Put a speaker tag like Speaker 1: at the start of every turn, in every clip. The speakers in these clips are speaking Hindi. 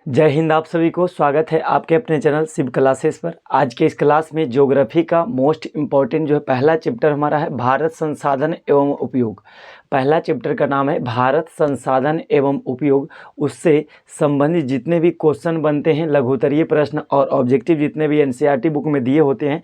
Speaker 1: जय हिंद। आप सभी को स्वागत है आपके अपने चैनल शिव क्लासेस पर। आज के इस क्लास में ज्योग्राफी का मोस्ट इम्पॉर्टेंट जो है पहला चैप्टर हमारा है भारत संसाधन एवं उपयोग। पहला चैप्टर का नाम है भारत संसाधन एवं उपयोग। उससे संबंधित जितने भी क्वेश्चन बनते हैं, लघुत्तरीय प्रश्न और ऑब्जेक्टिव जितने भी एनसीईआरटी बुक में दिए होते हैं,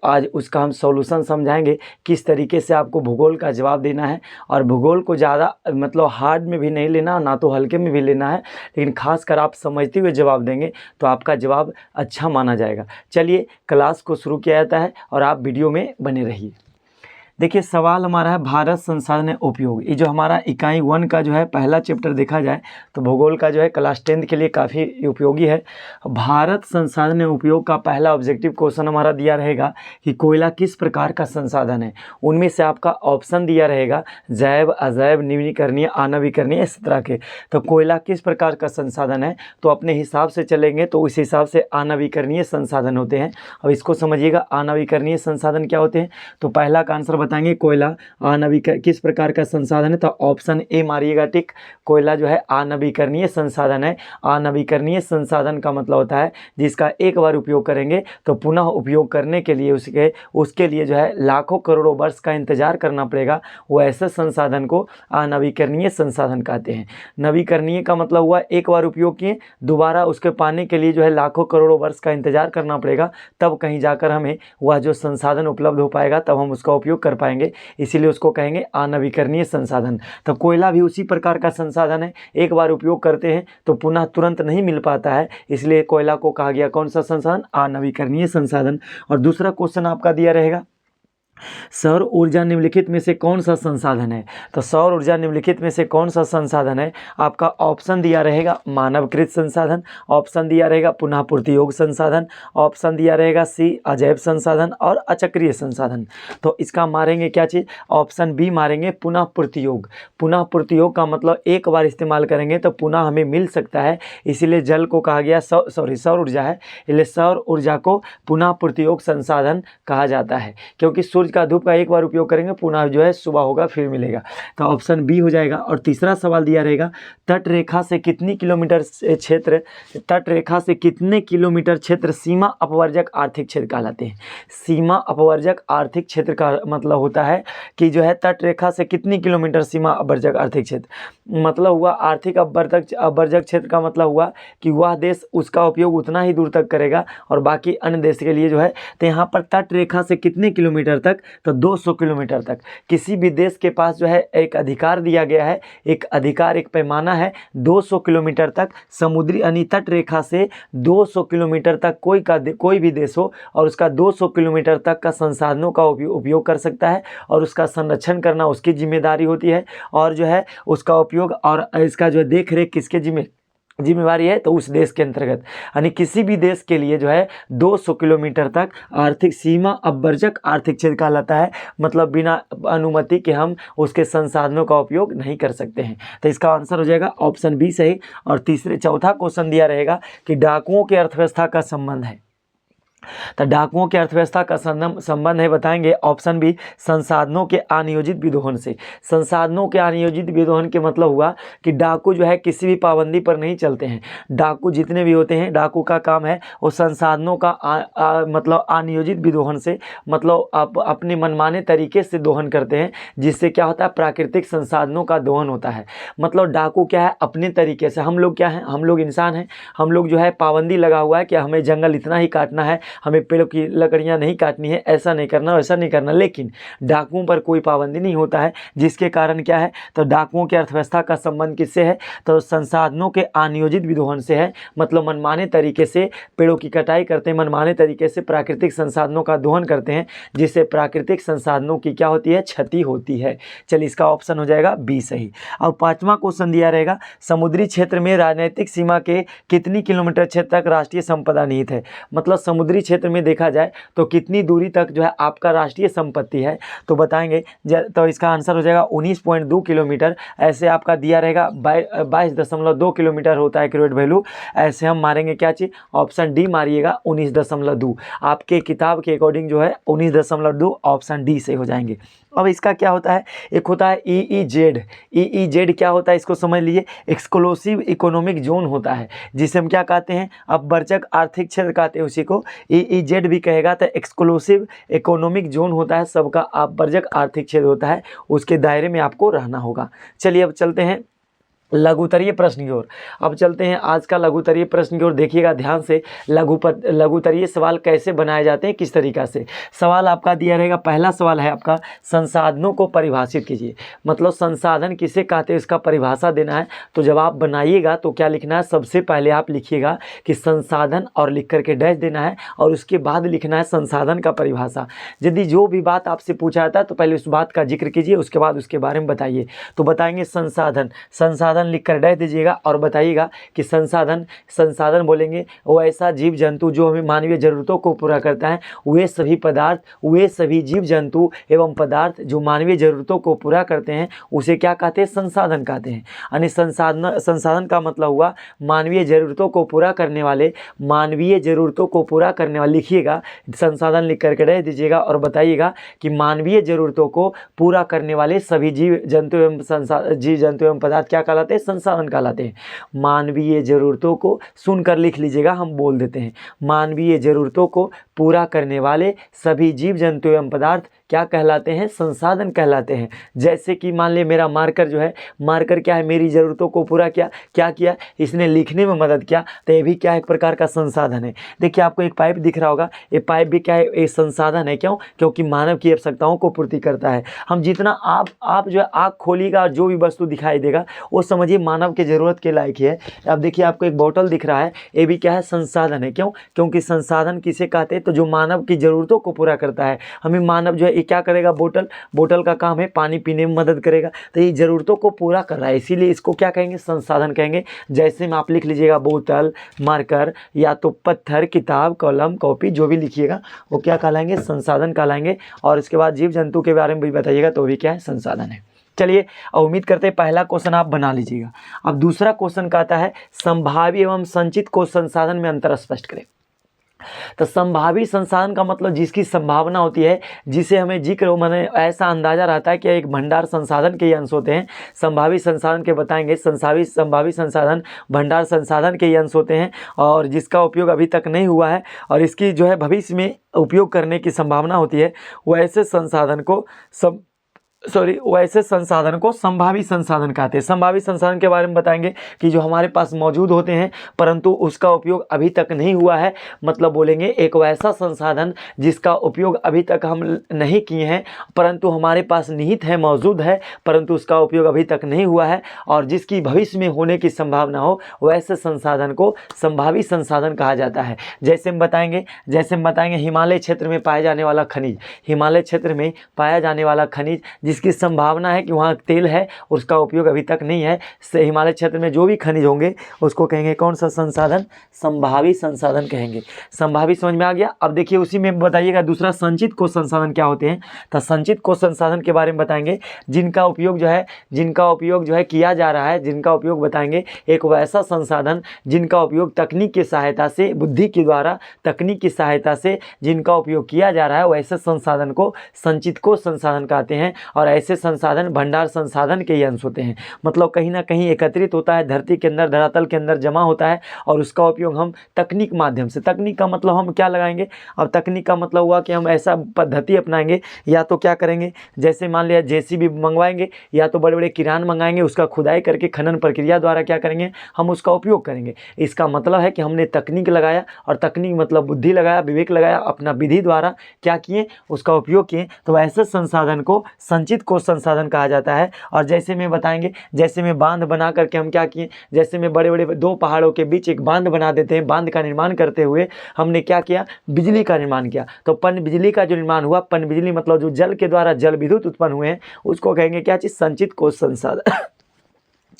Speaker 1: आज उसका हम सॉल्यूशन समझाएंगे। किस तरीके से आपको भूगोल का जवाब देना है, और भूगोल को ज़्यादा मतलब हार्ड में भी नहीं लेना, ना तो हल्के में भी लेना है, लेकिन खासकर आप समझते हुए जवाब देंगे तो आपका जवाब अच्छा माना जाएगा। चलिए क्लास को शुरू किया जाता है और आप वीडियो में बने रहिए। देखिए सवाल हमारा है भारत संसाधन उपयोग। ये जो हमारा इकाई 1 का जो है पहला चैप्टर देखा जाए तो भूगोल का जो है क्लास 10 के लिए काफ़ी उपयोगी है। भारत संसाधन उपयोग का पहला ऑब्जेक्टिव क्वेश्चन हमारा दिया रहेगा कि कोयला किस प्रकार का संसाधन है। उनमें से आपका ऑप्शन दिया रहेगा जैव, अजैव, नवीकरणीय, आणविकरणीय, इस तरह के। तो कोयला किस प्रकार का संसाधन है तो अपने हिसाब से चलेंगे तो उस हिसाब से आणविकरणीय संसाधन होते हैं। अब इसको समझिएगा, आणविकरणीय संसाधन क्या होते हैं। तो पहला का आंसर बताएंगे कोयला किस प्रकार का संसाधन है, तो ऑप्शन ए मारिएगा टिक। कोयला जो है आणविकरणीय संसाधन है। आणविकरणीय संसाधन का मतलब होता है जिसका एक बार उपयोग करेंगे तो पुनः उपयोग करने के लिए उसके लिए जो है लाखों करोड़ों वर्ष का इंतजार करना पड़ेगा। वो ऐसे संसाधन को अनवीकरणीय संसाधन कहते हैं। नवीकरणीय का मतलब हुआ एक बार उपयोग किए, दोबारा उसके पाने के लिए जो है लाखों करोड़ों वर्ष का इंतजार करना पड़ेगा, तब कहीं जाकर हमें वह जो संसाधन उपलब्ध हो पाएगा, तब हम उसका उपयोग कर पाएंगे। इसीलिए उसको कहेंगे अनवीकरणीय संसाधन। तो कोयला भी उसी प्रकार का संसाधन है, एक बार उपयोग करते हैं तो पुनः तुरंत नहीं मिल पाता है, इसलिए कोयला को कहा गया कौन सा संसाधन, अनवीकरणीय संसाधन। और दूसरा क्वेश्चन आपका दिया रहेगा सौर ऊर्जा निम्नलिखित में से कौन सा संसाधन है। तो सौर ऊर्जा निम्नलिखित में से कौन सा संसाधन है, आपका ऑप्शन दिया रहेगा मानवकृत संसाधन, ऑप्शन दिया रहेगा पुनः पूर्ति योग्य संसाधन, ऑप्शन दिया रहेगा सी अजैव संसाधन और अचक्रीय संसाधन। तो इसका मारेंगे क्या चीज़, ऑप्शन बी मारेंगे पुनः पूर्ति योग्य। पुनः पूर्ति योग्य का मतलब एक बार इस्तेमाल करेंगे तो पुनः हमें मिल सकता है, इसीलिए जल को कहा गया सौर ऊर्जा है, इसलिए सौर ऊर्जा को पुनः पूर्ति योग्य संसाधन कहा जाता है। क्योंकि सूर्य का धूप का एक बार उपयोग करेंगे, पुनः जो है सुबह होगा फिर मिलेगा, तो ऑप्शन बी हो जाएगा। और तीसरा सवाल दिया रहेगा तट रेखा से कितनी किलोमीटर क्षेत्र, तट रेखा से कितने किलोमीटर क्षेत्र सीमा अपवर्जक आर्थिक क्षेत्र कहलाते हैं। सीमा अपवर्जक आर्थिक क्षेत्र का मतलब होता है कि जो है तट रेखा से कितनी किलोमीटर सीमा अपवर्जक आर्थिक क्षेत्र, मतलब हुआ आर्थिक अपवर्जक क्षेत्र का मतलब हुआ कि वह देश उसका उपयोग उतना ही दूर तक करेगा और बाकी अन्य देश के लिए जो है, तो यहाँ पर तट रेखा से कितने किलोमीटर तक, तो 200 किलोमीटर तक। किसी भी देश के पास जो है एक अधिकार दिया गया है, एक अधिकार, एक पैमाना है 200 किलोमीटर तक समुद्री यानी तट रेखा से 200 किलोमीटर तक कोई भी देश हो और उसका 200 किलोमीटर तक का संसाधनों का उपयोग कर सकता है, और उसका संरक्षण करना उसकी जिम्मेदारी होती है, और जो है उसका उपयोग और इसका जो है देख रेख किसके जिम्मेवारी है, तो उस देश के अंतर्गत। यानी किसी भी देश के लिए जो है 200 किलोमीटर तक आर्थिक सीमा अपवर्जक आर्थिक क्षेत्र कहलाता है, मतलब बिना अनुमति के हम उसके संसाधनों का उपयोग नहीं कर सकते हैं। तो इसका आंसर हो जाएगा ऑप्शन बी सही। और चौथा क्वेश्चन दिया रहेगा कि डाकुओं की अर्थव्यवस्था का संबंध है। तो डाकुओं की अर्थव्यवस्था का संबंध है, बताएंगे ऑप्शन बी संसाधनों के अनियोजित विदोहन से। संसाधनों के अनियोजित विदोहन के मतलब हुआ कि डाकू जो है किसी भी पाबंदी पर नहीं चलते हैं। डाकू जितने भी होते हैं, डाकू का काम है वो संसाधनों का मतलब अनियोजित विदोहन से, मतलब आप अपने मनमाने तरीके से दोहन करते हैं, जिससे क्या होता है प्राकृतिक संसाधनों का दोहन होता है। मतलब डाकू क्या है अपने तरीके से, हम लोग क्या है, हम लोग इंसान हैं, हम लोग जो है पाबंदी लगा हुआ है कि हमें जंगल इतना ही काटना है, हमें पेड़ों की लकड़ियां नहीं काटनी है, ऐसा नहीं करना, वैसा नहीं करना, लेकिन डाकुओं पर कोई पाबंदी नहीं होता है, जिसके कारण क्या है, तो डाकुओं की अर्थव्यवस्था का संबंध किससे है, तो संसाधनों के अनियोजित विदोहन से है। मतलब मनमाने तरीके से पेड़ों की कटाई करते हैं, मनमाने तरीके से प्राकृतिक संसाधनों का दोहन करते हैं, जिससे प्राकृतिक संसाधनों की क्या होती है, क्षति होती है। चलिए इसका ऑप्शन हो जाएगा बी सही। और पांचवा क्वेश्चन दिया रहेगा समुद्री क्षेत्र में राजनीतिक सीमा के कितनी किलोमीटर क्षेत्र तक राष्ट्रीय संपदा निहित है। मतलब समुद्री समुद्री क्षेत्र में देखा जाए तो कितनी दूरी तक जो है आपका राष्ट्रीय संपत्ति है, तो बताएंगे तो इसका आंसर हो जाएगा 19.2 किलोमीटर। ऐसे आपका दिया रहेगा 22.2 किलोमीटर होता है एक्यूरेट वैल्यू। ऐसे हम मारेंगे क्या चीज़, ऑप्शन डी मारिएगा 19.2। आपके किताब के अकॉर्डिंग जो है 19.2 ऑप्शन डी से हो जाएंगे। अब इसका क्या होता है, एक होता है EEZ। EEZ क्या होता है इसको समझ लीजिए, एक्सक्लूसिव इकोनॉमिक जोन होता है, जिसे हम क्या कहते हैं, अपवर्जक आर्थिक क्षेत्र कहते हैं उसी को। EEZ भी कहेगा तो एक्सक्लूसिव इकोनॉमिक जोन होता है, सबका अपवर्जक आर्थिक क्षेत्र होता है, उसके दायरे में आपको रहना होगा। चलिए अब चलते हैं लघुतरीय प्रश्न की ओर। अब चलते हैं आज का लघुतरीय प्रश्न की ओर। देखिएगा ध्यान से, लघुतरीय सवाल कैसे बनाए जाते हैं, किस तरीक़ा से। सवाल आपका दिया रहेगा, पहला सवाल है आपका, संसाधनों को परिभाषित कीजिए। मतलब संसाधन किसे कहते हैं इसका परिभाषा देना है। तो जब आप बनाइएगा तो क्या लिखना है, सबसे पहले आप लिखिएगा कि संसाधन और लिख करके डैश देना है, और उसके बाद लिखना है संसाधन का परिभाषा। यदि जो भी बात आपसे पूछा जाता है तो पहले उस बात का जिक्र कीजिए, उसके बाद उसके बारे में बताइए। तो बताएंगे संसाधन लिख कर डैश दीजिएगा और बताइएगा कि संसाधन बोलेंगे वो ऐसा जीव जंतु जो हमें मानवीय जरूरतों को पूरा करता है। वे सभी जीव जंतु एवं पदार्थ जो मानवीय जरूरतों को पूरा करते हैं उसे क्या कहते हैं, संसाधन कहते हैं। यानी संसाधन का मतलब हुआ मानवीय ज़रूरतों को पूरा करने वाले, लिखिएगा संसाधन लिख करके डैश दीजिएगा और बताइएगा कि मानवीय ज़रूरतों को पूरा करने वाले सभी जीव जंतु एवं पदार्थ क्या कहलाते हैं, संसाधन कहलाते हैं। मानवीय जरूरतों को सुनकर लिख लीजिएगा, हम बोल देते हैं। मानवीय जरूरतों को पूरा करने वाले सभी जीव जंतु एवं पदार्थ क्या कहलाते हैं, संसाधन कहलाते हैं। जैसे कि मान लिया मेरा मार्कर जो है, मार्कर क्या है, मेरी ज़रूरतों को पूरा क्या किया, इसने लिखने में मदद किया, तो ये भी क्या एक प्रकार का संसाधन है। देखिए आपको एक पाइप दिख रहा होगा, ये पाइप भी क्या है, ये संसाधन है। क्यों, क्योंकि मानव की आवश्यकताओं को पूर्ति करता है। हम जितना आप जो है आँख खोलिएगा, जो भी वस्तु दिखाई देगा वो समझिए मानव के ज़रूरत के लायक ही है। अब देखिए आपको एक बोतल दिख रहा है, ये भी क्या है, संसाधन है। क्यों, क्योंकि संसाधन किसे कहते हैं, तो जो मानव की ज़रूरतों को पूरा करता है। हमें मानव जो है ये क्या करेगा, बोतल का काम है पानी पीने में मदद करेगा, तो ये ज़रूरतों को पूरा कर रहा है, इसीलिए इसको क्या कहेंगे, संसाधन कहेंगे। जैसे में आप लिख लीजिएगा बोतल, मार्कर, या तो पत्थर, किताब, कलम, कॉपी, जो भी लिखिएगा वो क्या कहलाएंगे, संसाधन कहलाएंगे। और इसके बाद जीव जंतु के बारे में भी बताइएगा तो भी क्या है, संसाधन है। चलिए उम्मीद करते हैं पहला क्वेश्चन आप बना लीजिएगा। अब दूसरा क्वेश्चन कहता है संभाव्य एवं संचित को संसाधन में अंतर स्पष्ट करें। तो संभावी संसाधन का मतलब जिसकी संभावना होती है, जिसे हमें जिक्र माने ऐसा अंदाजा रहता है कि एक भंडार संसाधन के ही अंश होते हैं। संभावी संसाधन के बताएंगे, संभावी संसाधन भंडार संसाधन के ही अंश होते हैं, और जिसका उपयोग अभी तक नहीं हुआ है और इसकी जो है भविष्य में उपयोग करने की संभावना होती है, वैसे संसाधन को संभावी संसाधन कहते हैं। संभावी संसाधन के बारे में बताएंगे कि जो हमारे पास मौजूद होते हैं परंतु उसका उपयोग अभी तक नहीं हुआ है। मतलब बोलेंगे एक वैसा संसाधन जिसका उपयोग अभी तक हम नहीं किए हैं परंतु हमारे पास निहित है, मौजूद है, परंतु उसका उपयोग अभी तक नहीं हुआ है और जिसकी भविष्य में होने की संभावना हो, वैसे संसाधन को संभावी संसाधन कहा जाता है। जैसे हम बताएंगे हिमालय क्षेत्र में पाया जाने वाला खनिज, हिमालय क्षेत्र में पाया जाने वाला खनिज जिसकी संभावना है कि वहाँ तेल है, उसका उपयोग अभी तक नहीं है। हिमालय क्षेत्र में जो भी खनिज होंगे उसको कहेंगे कौन सा संसाधन, संभावी संसाधन कहेंगे। संभावी समझ में आ गया। अब देखिए उसी में बताइएगा दूसरा संचित कोश संसाधन क्या होते हैं। तो संचित कोश संसाधन के बारे में बताएंगे जिनका उपयोग जो है किया जा रहा है, जिनका उपयोग बताएंगे एक वैसा संसाधन जिनका उपयोग तकनीक की सहायता से, बुद्धि के द्वारा तकनीक की सहायता से जिनका उपयोग किया जा रहा है, वैसे संसाधन को संचित कोश संसाधन कहते हैं। और ऐसे संसाधन भंडार संसाधन के ही अंश होते हैं। मतलब कहीं ना कहीं एकत्रित होता है, धरती के अंदर, धरातल के अंदर जमा होता है और उसका उपयोग हम तकनीक माध्यम से, तकनीक का मतलब हम क्या लगाएंगे, अब तकनीक का मतलब हुआ कि हम ऐसा पद्धति अपनाएंगे, या तो क्या करेंगे, जैसे मान लिया JCB मंगवाएंगे या तो बड़े बड़े किरान मंगाएंगे, उसका खुदाई करके खनन प्रक्रिया द्वारा क्या करेंगे, हम उसका उपयोग करेंगे। इसका मतलब है कि हमने तकनीक लगाया, और तकनीक मतलब बुद्धि लगाया, विवेक लगाया, अपना विधि द्वारा क्या किए, उसका उपयोग किए। तो ऐसे संसाधन को संचित कोश संसाधन कहा जाता है। और जैसे में बताएंगे, जैसे में बांध बना करके हम क्या किए, जैसे में बड़े बड़े दो पहाड़ों के बीच एक बांध बना देते हैं, बांध का निर्माण करते हुए हमने क्या किया, बिजली का निर्माण किया। तो पन बिजली का जो निर्माण हुआ, पन बिजली मतलब जो जल के द्वारा जल विद्युत उत्पन्न हुए हैं, उसको कहेंगे क्या चीज़, संचित कोश संसाधन।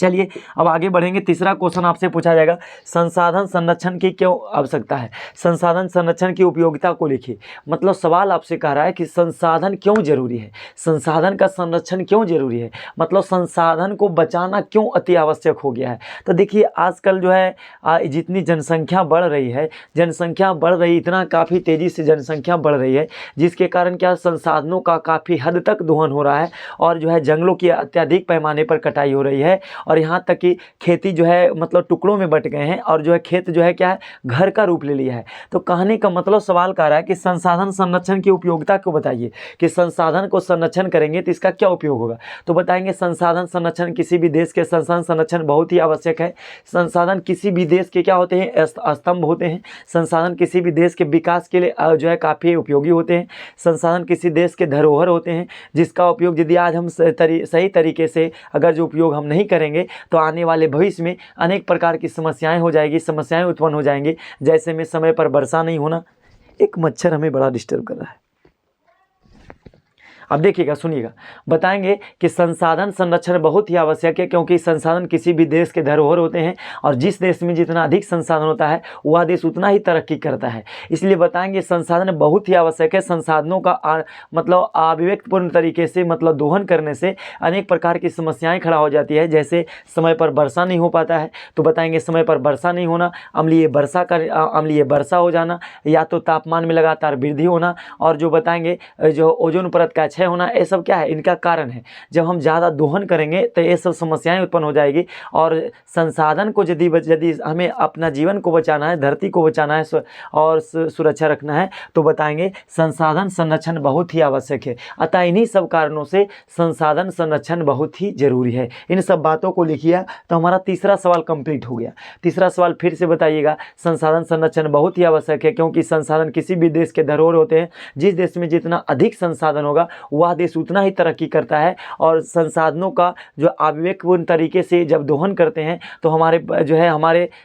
Speaker 1: चलिए अब आगे बढ़ेंगे। तीसरा क्वेश्चन आपसे पूछा जाएगा, संसाधन संरक्षण की क्यों आवश्यकता है? संसाधन संरक्षण की उपयोगिता को लिखिए। मतलब सवाल आपसे कह रहा है कि संसाधन क्यों जरूरी है, संसाधन का संरक्षण क्यों जरूरी है, मतलब संसाधन को बचाना क्यों अति आवश्यक हो गया है। तो देखिए आजकल जो है जितनी जनसंख्या बढ़ रही है, जनसंख्या बढ़ रही, इतना काफ़ी तेज़ी से जनसंख्या बढ़ रही है, जिसके कारण क्या संसाधनों का काफ़ी हद तक दोहन हो रहा है और जो है जंगलों की अत्यधिक पैमाने पर कटाई हो रही है और यहाँ तक कि खेती जो है मतलब टुकड़ों में बट गए हैं और जो है खेत जो है क्या है घर का रूप ले लिया है। तो कहने का मतलब सवाल कर रहा है कि संसाधन संरक्षण की उपयोगिता को बताइए कि संसाधन को संरक्षण करेंगे तो इसका क्या उपयोग होगा। तो बताएंगे संसाधन संरक्षण, किसी भी देश के संसाधन संरक्षण बहुत ही आवश्यक है। संसाधन किसी भी देश के क्या होते हैं, स्तंभ होते हैं। संसाधन किसी भी देश के विकास के लिए जो है काफ़ी उपयोगी होते हैं। संसाधन किसी देश के धरोहर होते हैं जिसका उपयोग यदि आज हम सही तरीके से अगर जो उपयोग हम नहीं करेंगे तो आने वाले भविष्य में अनेक प्रकार की समस्याएं हो जाएगी, समस्याएं उत्पन्न हो जाएंगी। जैसे में समय पर वर्षा नहीं होना, एक मच्छर हमें बड़ा डिस्टर्ब कर रहा है। अब देखिएगा, सुनिएगा, बताएंगे कि संसाधन संरक्षण बहुत ही आवश्यक है क्योंकि संसाधन किसी भी देश के धरोहर होते हैं और जिस देश में जितना अधिक संसाधन होता है वह देश उतना ही तरक्की करता है। इसलिए बताएंगे संसाधन बहुत ही आवश्यक है। संसाधनों का मतलब अविवेकपूर्ण तरीके से मतलब दोहन करने से अनेक प्रकार की समस्याएं खड़ा हो जाती है। जैसे समय पर वर्षा नहीं हो पाता है, तो बताएंगे समय पर वर्षा नहीं होना, अम्लीय वर्षा हो जाना, या तो तापमान में लगातार वृद्धि होना, और जो बताएंगे जो ओजोन परत का होना, ये सब क्या है, इनका कारण है। जब हम ज़्यादा दोहन करेंगे तो ये सब समस्याएं उत्पन्न हो जाएगी। और संसाधन को यदि हमें अपना जीवन को बचाना है, धरती को बचाना है और सुरक्षा रखना है, तो बताएंगे संसाधन संरक्षण बहुत ही आवश्यक है। अतः इन्हीं सब कारणों से संसाधन संरक्षण बहुत ही जरूरी है। इन सब बातों को लिखिए तो हमारा तीसरा सवाल कंप्लीट हो गया। तीसरा सवाल फिर से बताइएगा, संसाधन संरक्षण बहुत ही आवश्यक है क्योंकि संसाधन किसी भी देश के धरोहर होते हैं। जिस देश में जितना अधिक संसाधन होगा वह देश उतना ही तरक्की करता है। और संसाधनों का जो अविवेकपूर्ण तरीके से जब दोहन करते हैं तो हमारे जो है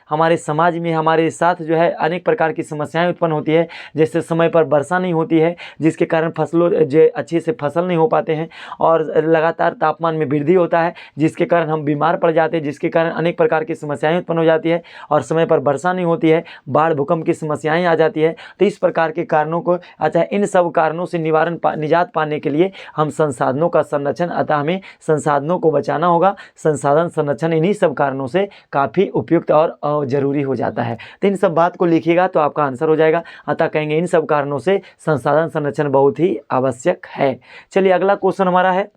Speaker 1: हमारे समाज में हमारे साथ जो है अनेक प्रकार की समस्याएं उत्पन्न होती है। जैसे समय पर वर्षा नहीं होती है जिसके कारण फसलों जो अच्छे से फसल नहीं हो पाते हैं, और लगातार तापमान में वृद्धि होता है जिसके कारण हम बीमार पड़ जाते हैं, जिसके कारण अनेक प्रकार की समस्याएं उत्पन्न हो जाती है। और समय पर वर्षा नहीं होती है, बाढ़ भूकंप की समस्याएं आ जाती है। तो इस प्रकार के कारणों को इन सब कारणों से निजात पाने के लिए हम संसाधनों का संरक्षण, अतः हमें संसाधनों को बचाना होगा। संसाधन संरक्षण इन्हीं सब कारणों से काफ़ी उपयुक्त और जरूरी हो जाता है। तो इन सब बात को लिखिएगा तो आपका आंसर हो जाएगा। अतः कहेंगे इन सब कारणों से संसाधन संरक्षण बहुत ही आवश्यक है। चलिए अगला क्वेश्चन हमारा है,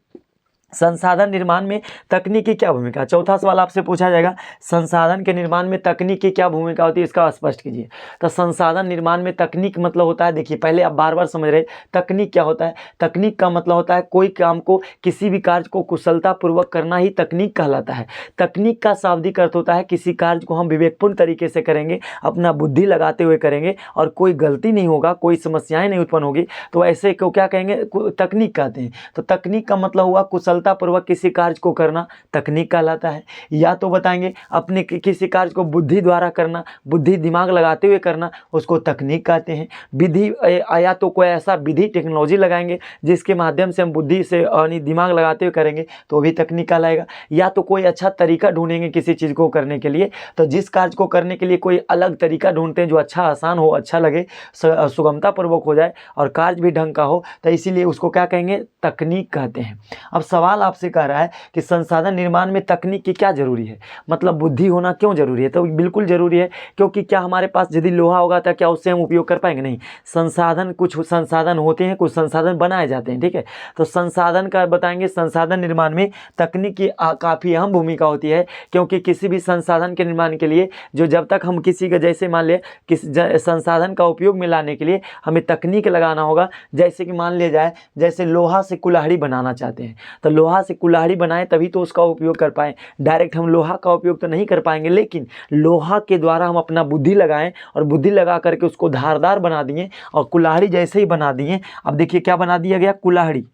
Speaker 1: संसाधन निर्माण में तकनीक की क्या भूमिका। चौथा सवाल आपसे पूछा जाएगा, संसाधन के निर्माण में तकनीक की क्या भूमिका होती है, इसका स्पष्ट कीजिए। तो संसाधन निर्माण में तकनीक मतलब होता है, देखिए पहले आप बार बार समझ रहे, तकनीक क्या होता है। तकनीक का मतलब होता है कोई काम को, किसी भी कार्य को कुशलतापूर्वक करना ही तकनीक कहलाता है। तकनीक का शाब्दिक अर्थ होता है किसी कार्य को हम विवेकपूर्ण तरीके से करेंगे, अपना बुद्धि लगाते हुए करेंगे और कोई गलती नहीं होगा, कोई समस्याएं नहीं उत्पन्न होगी, तो ऐसे को क्या कहेंगे, तकनीक कहते हैं। तो तकनीक का मतलब हुआ कुशलतापूर्वक किसी कार्य को करना, तकनीक कहलाता है। या तो बताएंगे अपने किसी कार्य को बुद्धि द्वारा करना, बुद्धि दिमाग लगाते हुए करना, उसको तकनीक कहते हैं। विधि, या तो कोई ऐसा विधि टेक्नोलॉजी लगाएंगे जिसके माध्यम से हम बुद्धि से दिमाग लगाते हुए करेंगे तो वो भी तकनीक कहलाएगा। या तो कोई अच्छा तरीका ढूंढेंगे किसी चीज़ को करने के लिए, तो जिस कार्य को करने के लिए कोई अलग तरीका ढूंढते हैं जो अच्छा आसान हो, अच्छा लगे, सुगमतापूर्वक हो जाए और कार्य भी ढंग का हो, तो इसीलिए उसको क्या कहेंगे, तकनीक कहते हैं। अब सवाल आपसे कह रहा है कि संसाधन निर्माण में तकनीक की क्या जरूरी है, मतलब बुद्धि होना क्यों जरूरी है। तो बिल्कुल जरूरी है, क्योंकि क्या हमारे पास यदि लोहा होगा तो क्या उससे हम उपयोग कर पाएंगे, नहीं। संसाधन, कुछ संसाधन होते हैं, कुछ संसाधन बनाए जाते हैं, ठीक है। तो संसाधन का बताएंगे, संसाधन निर्माण में तकनीक की काफ़ी अहम भूमिका होती है, क्योंकि किसी भी संसाधन के निर्माण के लिए जो जब तक हम किसी का, जैसे मान लिया किस संसाधन का उपयोग में लाने के लिए हमें तकनीक लगाना होगा। जैसे कि मान लिया जाए, जैसे लोहा से कुल्हाड़ी बनाना चाहते हैं, तो लोहा से कुल्हाड़ी बनाएं तभी तो उसका उपयोग कर पाएँ। डायरेक्ट हम लोहा का उपयोग तो नहीं कर पाएंगे, लेकिन लोहा के द्वारा हम अपना बुद्धि लगाएं और बुद्धि लगा करके उसको धारदार बना दिए और कुल्हाड़ी जैसे ही बना दिए। अब देखिए क्या बना दिया गया, कुल्हाड़ी।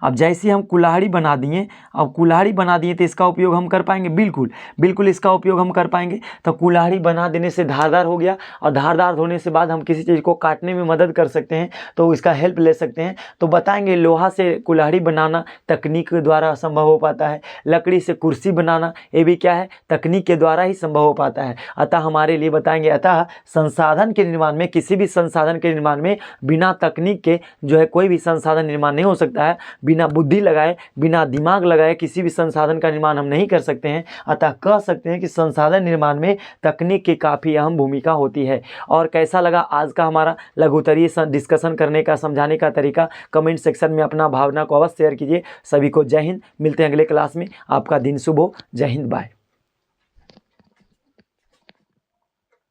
Speaker 1: अब जैसे हम कुल्हाड़ी बना दिए, अब कुल्हाड़ी बना दिए तो इसका उपयोग हम कर पाएंगे, बिल्कुल बिल्कुल इसका उपयोग हम कर पाएंगे। तो कुल्हाड़ी बना देने से धारदार हो गया, और धारदार होने से बाद हम किसी चीज़ को काटने में मदद कर सकते हैं, तो इसका हेल्प ले सकते हैं। तो बताएंगे लोहा से कुल्हाड़ी बनाना तकनीक के द्वारा संभव हो पाता है, लकड़ी से कुर्सी बनाना ये भी क्या है, तकनीक के द्वारा ही संभव हो पाता है। अतः हमारे लिए बताएंगे, अतः संसाधन के निर्माण में, किसी भी संसाधन के निर्माण में बिना तकनीक के जो है कोई भी संसाधन निर्माण नहीं हो सकता है। बिना बुद्धि लगाए, बिना दिमाग लगाए किसी भी संसाधन का निर्माण हम नहीं कर सकते हैं। अतः कह सकते हैं कि संसाधन निर्माण में तकनीक की काफ़ी अहम भूमिका होती है। और कैसा लगा आज का हमारा लघुत्तरीय डिस्कशन करने का, समझाने का तरीका, कमेंट सेक्शन में अपना भावना को अवश्य शेयर कीजिए। सभी को जय हिंद, मिलते हैं अगले क्लास में। आपका दिन शुभ हो। जय हिंद, बाय।